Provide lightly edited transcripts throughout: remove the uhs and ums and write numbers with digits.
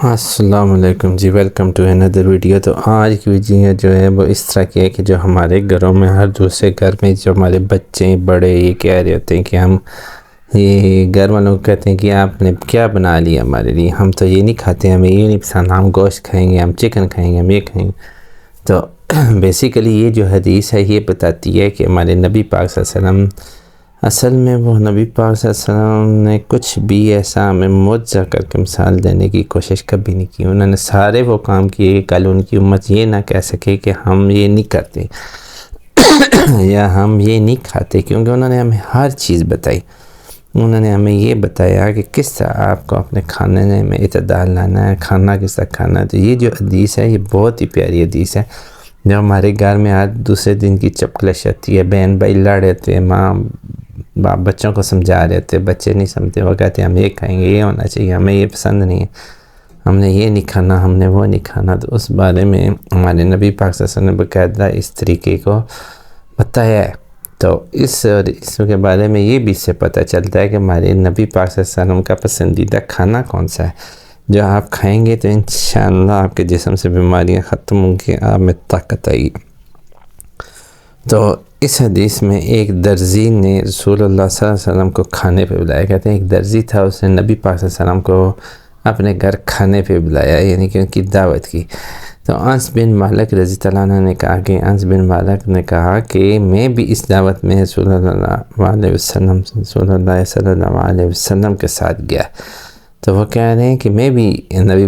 السلام علیکم جی، welcome to another video. تو آج کی ویڈیو جو ہے وہ اس طرح کی ہے کہ جو ہمارے گھروں میں ہر دوسرے گھر میں جو ہمارے بچے بڑے یہ کہہ رہے ہوتے ہیں کہ ہم یہ گھر والوں کو کہتے ہیں کہ آپ نے کیا بنا لیا ہمارے لیے، ہم تو یہ نہیں کھاتے، ہمیں یہ نہیں پسند، ہم گوشت کھائیں گے، ہم چکن کھائیں گے، ہم یہ کھائیں گے۔ تو بیسیکلی یہ جو حدیث ہے یہ بتاتی ہے کہ ہمارے نبی پاک صلی اللہ علیہ وسلم اصل میں وہ نبی پاک صلی اللہ علیہ وسلم نے کچھ بھی ایسا ہمیں معجزہ کر کے مثال دینے کی کوشش کبھی نہیں کی۔ انہوں نے سارے وہ کام کیے کہ کل ان کی امت یہ نہ کہہ سکے کہ ہم یہ نہیں کرتے یا ہم یہ نہیں کھاتے، کیونکہ انہوں نے ہمیں ہر چیز بتائی۔ انہوں نے ہمیں یہ بتایا کہ کس طرح آپ کو اپنے کھانے میں اعتدال لانا ہے، کھانا کس طرح کھانا ہے۔ تو یہ جو حدیث ہے یہ بہت ہی پیاری حدیث ہے، جو ہمارے گھر میں آج دوسرے دن کی چپکلش ہوتی ہے، بہن بھائی لڑ رہے ہوتے ہیں، ماں باپ بچوں کو سمجھا رہے ہوتے ہیں، بچے نہیں سمجھتے، وہ کہتے ہیں ہم یہ کھائیں گے، یہ ہونا چاہیے، ہمیں یہ پسند نہیں ہے، ہم نے یہ نہیں کھانا، ہم نے وہ نہیں کھانا۔ تو اس بارے میں ہمارے نبی پاک صلی اللہ علیہ وسلم نے باقاعدہ اس طریقے کو بتایا ہے۔ تو اس کے بارے میں یہ بھی اس سے پتہ چلتا ہے کہ ہمارے نبی پاک صلی اللہ علیہ وسلم کا پسندیدہ کھانا کون سا ہے، جو آپ کھائیں گے تو انشاءاللہ آپ کے جسم سے بیماریاں ختم ہوں گی، آپ میں طاقت آئی۔ تو اس حدیث میں ایک درزی نے رسول اللہ صلی اللہ علیہ وسلم کو کھانے پہ بلایا۔ کہتے ہیں ایک درزی تھا، اس نے نبی پاک صلی اللہ علیہ وسلم کو اپنے گھر کھانے پہ بلایا، یعنی کہ ان کی دعوت کی۔ تو انس بن مالک رضی اللہ عنہ نے کہا کہ میں بھی اس دعوت میں رسول اللہ صلی اللہ علیہ وسلم کے ساتھ گیا۔ تو وہ کہہ رہے ہیں کہ میں بھی نبی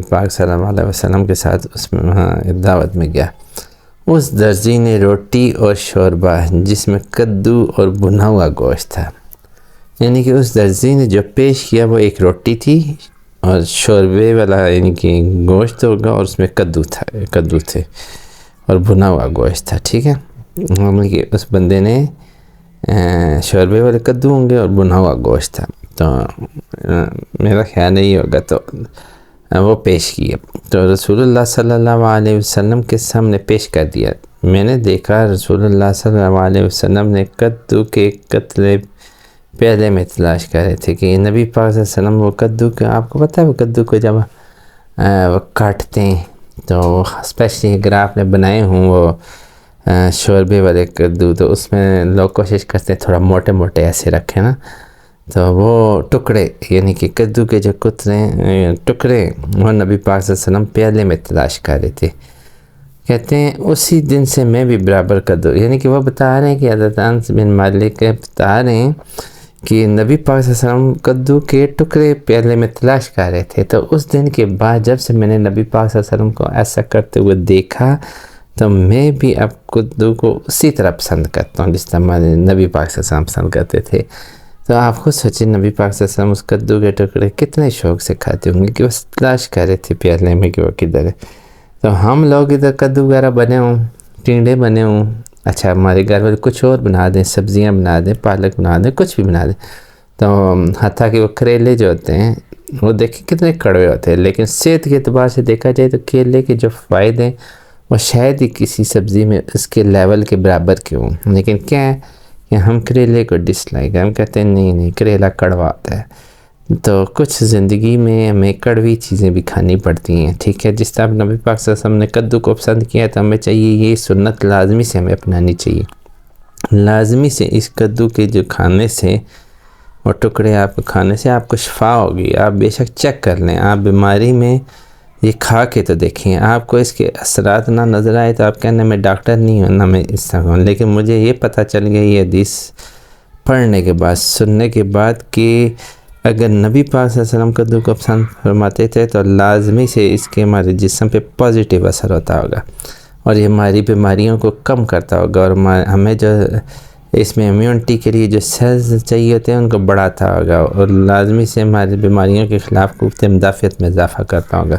پاک صلی اللہ علیہ وسلم کے ساتھ اس دعوت میں گیا۔ اس درزی نے روٹی اور شوربہ جس میں کدو اور بھنا ہوا گوشت تھا، یعنی کہ اس درزی نے جو پیش کیا وہ ایک روٹی تھی اور شوربے والا یعنی کہ گوشت ہوگا، اور اس میں کدو تھے اور بھنا ہوا گوشت تھا، ٹھیک ہے۔ یعنی کہ اس بندے نے شوربے والے کدو ہوں گے اور بھنا ہوا گوشت تھا، تو میرا خیال نہیں ہوگا، تو وہ پیش کیا۔ تو رسول اللہ صلی اللہ علیہ وسلم کے سامنے پیش کر دیا۔ میں نے دیکھا رسول اللہ صلی اللہ علیہ وسلم نے کدو کے قطرے پیالے میں تلاش کر رہے تھے کہ نبی پاک صلی اللہ علیہ وسلم وہ کدو کے، آپ کو پتہ ہے وہ کدو کو جب وہ کاٹتے ہیں تو اسپیشلی اگر آپ نے بنائے ہوں وہ شوربے والے کدو، تو اس میں لوگ کوشش کرتے ہیں تھوڑا موٹے موٹے ایسے رکھیں نا، تو وہ ٹکڑے یعنی کہ کدو کے جو ٹکڑے وہ نبی پاک صلی اللہ علیہ وسلم پیالے میں تلاش کر رہے تھے۔ کہتے ہیں اسی دن سے میں بھی برابر کدو، یعنی کہ وہ بتا رہے ہیں کہ حضرت انس بن مالک بتا رہے ہیں کہ نبی پاک صلی اللہ علیہ وسلم کدو کے ٹکڑے پیالے میں تلاش کر رہے تھے۔ تو اس دن کے بعد جب سے میں نے نبی پاک صلی اللہ علیہ وسلم کو ایسا کرتے ہوئے دیکھا، تو میں بھی اب کدو کو اسی طرح پسند کرتا ہوں جس طرح ہمارے نبی پاک صلی اللہ علیہ وسلم پسند کرتے تھے۔ تو آپ خود سوچیں نبی پاک صلی اللہ علیہ وسلم اس کدو کے ٹکڑے کتنے شوق سے کھاتے ہوں گے کہ وہ تلاش کر رہے تھے پیالے میں کہ وہ کدھر ہے۔ تو ہم لوگ ادھر کدو وغیرہ بنے ہوں، ٹینڈے بنے ہوں، اچھا ہمارے گھر والے کچھ اور بنا دیں، سبزیاں بنا دیں، پالک بنا دیں، کچھ بھی بنا دیں، تو حتیٰ کہ وہ کریلے جو ہوتے ہیں وہ دیکھیں کتنے کڑوے ہوتے ہیں، لیکن صحت کے اعتبار سے دیکھا جائے تو کیلے کے جو فائدے ہیں وہ شاید ہی کسی سبزی میں اس کے لیول کے برابر کے ہوں، لیکن کیا ہے کہ ہم کریلے کو ڈس لائک، ہم کہتے ہیں نہیں کریلا کڑوا ہوتا ہے۔ تو کچھ زندگی میں ہمیں کڑوی چیزیں بھی کھانی پڑتی ہیں، ٹھیک ہے۔ جس طرح نبی پاک صلی اللہ علیہ وسلم نے کدو کو پسند کیا تو ہمیں چاہیے یہ سنت لازمی سے ہمیں اپنانی چاہیے، لازمی سے اس کدو کے جو کھانے سے اور ٹکڑے آپ کو کھانے سے آپ کو شفا ہوگی۔ آپ بے شک چیک کر لیں، آپ بیماری میں یہ کھا کے تو دیکھیں، آپ کو اس کے اثرات نہ نظر آئے تو آپ کہنا میں ڈاکٹر نہیں ہوں، نہ میں اس طرح ہوں، لیکن مجھے یہ پتہ چل گیا یہ حدیث پڑھنے کے بعد، سننے کے بعد، کہ اگر نبی پاک صلی اللہ علیہ وسلم کدو کو پسند فرماتے تھے تو لازمی سے اس کے ہمارے جسم پہ پازیٹیو اثر ہوتا ہوگا، اور یہ ہماری بیماریوں کو کم کرتا ہوگا، اور ہمیں جو اس میں امیونٹی کے لیے جو سیلز چاہیے ہوتے ہیں ان کو بڑھاتا ہوگا، اور لازمی سے ہماری بیماریوں کے خلاف قوت مدافعت میں اضافہ کرتا ہوگا،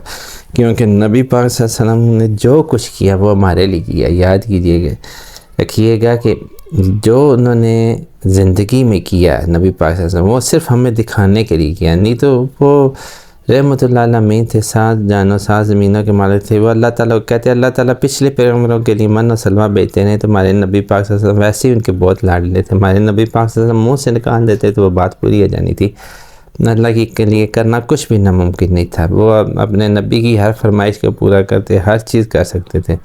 کیونکہ نبی پاک صلی اللہ علیہ وسلم نے جو کچھ کیا وہ ہمارے لیے کیا۔ یاد کیجئے گا، رکھیے گا کہ جو انہوں نے زندگی میں کیا نبی پاک صلی اللہ علیہ وسلم وہ صرف ہمیں دکھانے کے لیے کیا، نہیں تو وہ رحمت اللہ علیہ تھے، سات جانوں سات زمینوں کے مالک تھے۔ وہ اللہ تعالیٰ کہتے ہیں اللہ تعالیٰ پچھلے پیغمبروں کے لیے من و سلوہ بھیجتے ہیں، تو ہمارے نبی پاک صلی اللہ علیہ وسلم ویسے ہی ان کے بہت لاڈلے تھے، ہمارے نبی پاک صلی اللہ علیہ وسلم منہ سے نکال دیتے تو وہ بات پوری ہو جانی تھی۔ اللہ کے لیے کرنا کچھ بھی ناممکن نہیں تھا۔ وہ اپنے نبی کی ہر فرمائش کو پورا کرتے، ہر چیز کر سکتے تھے،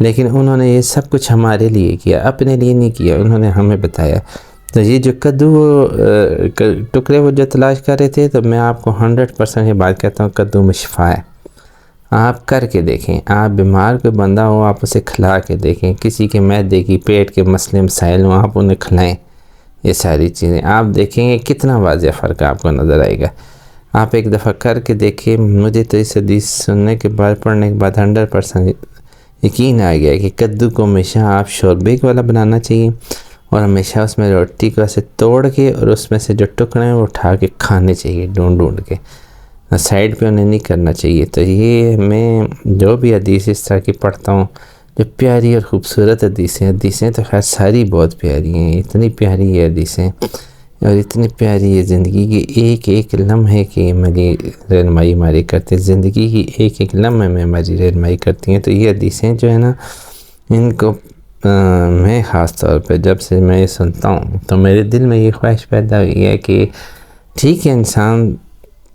لیکن انہوں نے یہ سب کچھ ہمارے لیے کیا، اپنے لیے نہیں کیا، انہوں نے ہمیں بتایا۔ تو یہ جو کدو ٹکڑے وہ جو تلاش کر رہے تھے، تو میں آپ کو 100% یہ بات کہتا ہوں، کدو میں شفا ہے۔ آپ کر کے دیکھیں، آپ بیمار کوئی بندہ ہو آپ اسے کھلا کے دیکھیں، کسی کے معدے کی پیٹ کے مسئلے مسائل ہوں آپ انہیں کھلائیں، یہ ساری چیزیں آپ دیکھیں گے کتنا واضح فرق آپ کو نظر آئے گا۔ آپ ایک دفعہ کر کے دیکھیں، مجھے تو اس حدیث سننے کے بعد پڑھنے کے بعد 100% یقین آ گیا کہ کدو کو ہمیشہ آپ شوربے والا بنانا چاہیے، اور ہمیشہ اس میں روٹی کو ایسے توڑ کے اور اس میں سے جو ٹکڑے ہیں وہ اٹھا کے کھانے چاہیے، ڈھونڈ کے، سائڈ پہ انہیں نہیں کرنا چاہیے۔ تو یہ میں جو بھی حدیث اس طرح کی پڑھتا ہوں، جو پیاری اور خوبصورت حدیثیں تو خیر ساری بہت پیاری ہیں، اتنی پیاری یہ حدیثیں اور اتنی پیاری یہ زندگی کی ایک ایک لمحے کی میری رہنمائی ہماری کرتی ہیں، زندگی کی ایک ایک لمحے میں ہماری رہنمائی کرتی ہیں۔ تو یہ حدیثیں جو ہے نا، ان کو میں خاص طور پہ جب سے میں یہ سنتا ہوں تو میرے دل میں یہ خواہش پیدا ہوئی ہے کہ ٹھیک ہے، انسان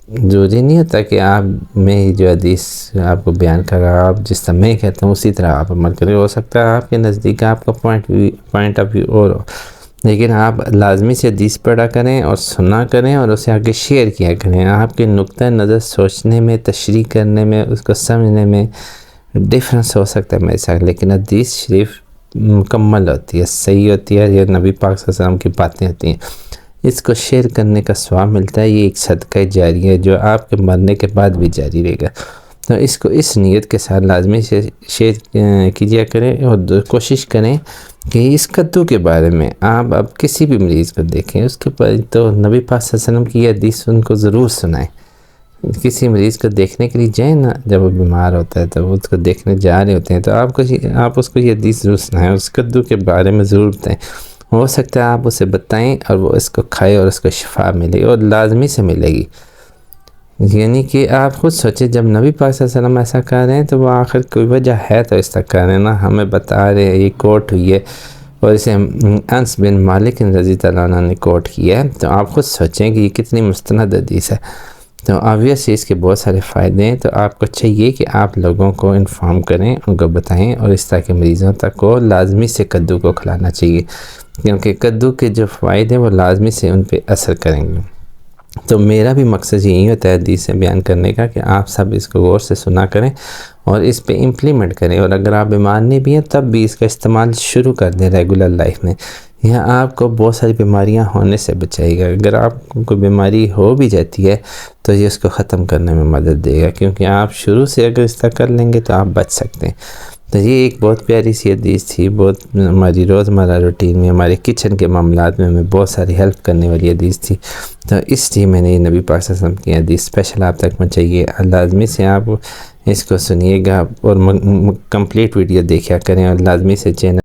ضروری نہیں ہوتا کہ آپ میں جو حدیث آپ کو بیان کر رہا، آپ جس طرح میں کہتا ہوں اسی طرح آپ عمل کریں، ہو سکتا ہے آپ کے نزدیک آپ کا پوائنٹ آف ویو اور ہو، لیکن آپ لازمی سے حدیث پڑھا کریں اور سنا کریں اور اسے آگے شیئر کیا کریں۔ آپ کے نقطہ نظر سوچنے میں، تشریح کرنے میں، اس کو سمجھنے میں ڈیفرنس ہو سکتا ہے میرے ساتھ، لیکن حدیث شریف مکمل ہوتی ہے، صحیح ہوتی ہے، یہ نبی پاک صلی اللہ علیہ وسلم کی باتیں ہوتی ہیں، اس کو شیئر کرنے کا ثواب ملتا ہے۔ یہ ایک صدقہ جاریہ ہے جو آپ کے مرنے کے بعد بھی جاری رہے گا۔ تو اس کو اس نیت کے ساتھ لازمی سے شیئر کیجیا کریں اور کوشش کریں کہ اس کدو کے بارے میں آپ اب کسی بھی مریض کو دیکھیں، اس کے بعد تو نبی پاک صلی اللہ علیہ وسلم کی یہ حدیث ان کو ضرور سنائیں۔ کسی مریض کو دیکھنے کے لیے جائیں نا، جب وہ بیمار ہوتا ہے تو وہ اس کو دیکھنے جا رہے ہوتے ہیں، تو آپ اس کو یہ حدیث ضرور سنائیں، اس کدو کے بارے میں ضرور بتائیں۔ ہو سکتا ہے آپ اسے بتائیں اور وہ اس کو کھائے اور اس کو شفا ملے، اور لازمی سے ملے گی۔ یعنی کہ آپ خود سوچیں، جب نبی پاک صلی اللہ علیہ وسلم ایسا کر رہے ہیں تو وہ آخر کوئی وجہ ہے تو اس طرح کر رہے ہیں نا، ہمیں بتا رہے ہیں، یہ کوٹ ہوئی ہے اور اسے انس بن مالک رضی اللہ عنہ نے کوٹ کیا ہے، تو آپ خود سوچیں کہ یہ کتنی مستند حدیث ہے۔ تو آبویس اس کے بہت سارے فائدے ہیں، تو آپ کو چاہیے کہ آپ لوگوں کو انفارم کریں، ان کو بتائیں، اور اس طرح کے مریضوں تک کو لازمی سے کدو کو کھلانا چاہیے، کیونکہ کدو کے جو فائدے وہ لازمی سے ان پہ اثر کریں گے۔ تو میرا بھی مقصد یہی ہوتا ہے حدیث سے بیان کرنے کا کہ آپ سب اس کو غور سے سنا کریں اور اس پہ امپلیمنٹ کریں، اور اگر آپ بیمار نہیں بھی ہیں تب بھی اس کا استعمال شروع کر دیں ریگولر لائف میں۔ یہ آپ کو بہت ساری بیماریاں ہونے سے بچائے گا۔ اگر آپ کو کوئی بیماری ہو بھی جاتی ہے تو یہ اس کو ختم کرنے میں مدد دے گا، کیونکہ آپ شروع سے اگر اس طرح کر لیں گے تو آپ بچ سکتے ہیں۔ تو یہ ایک بہت پیاری سی حدیث تھی، بہت ہماری روزمرہ روٹین میں، ہمارے کچن کے معاملات میں ہمیں بہت ساری ہیلپ کرنے والی حدیث تھی، تو اس لیے میں نے یہ نبی پاک صلی اللہ علیہ وسلم کی حدیث اسپیشل آپ تک پہنچائیے۔ لازمی سے آپ اس کو سنیے گا اور کمپلیٹ ویڈیو دیکھا کریں، اور لازمی سے چینل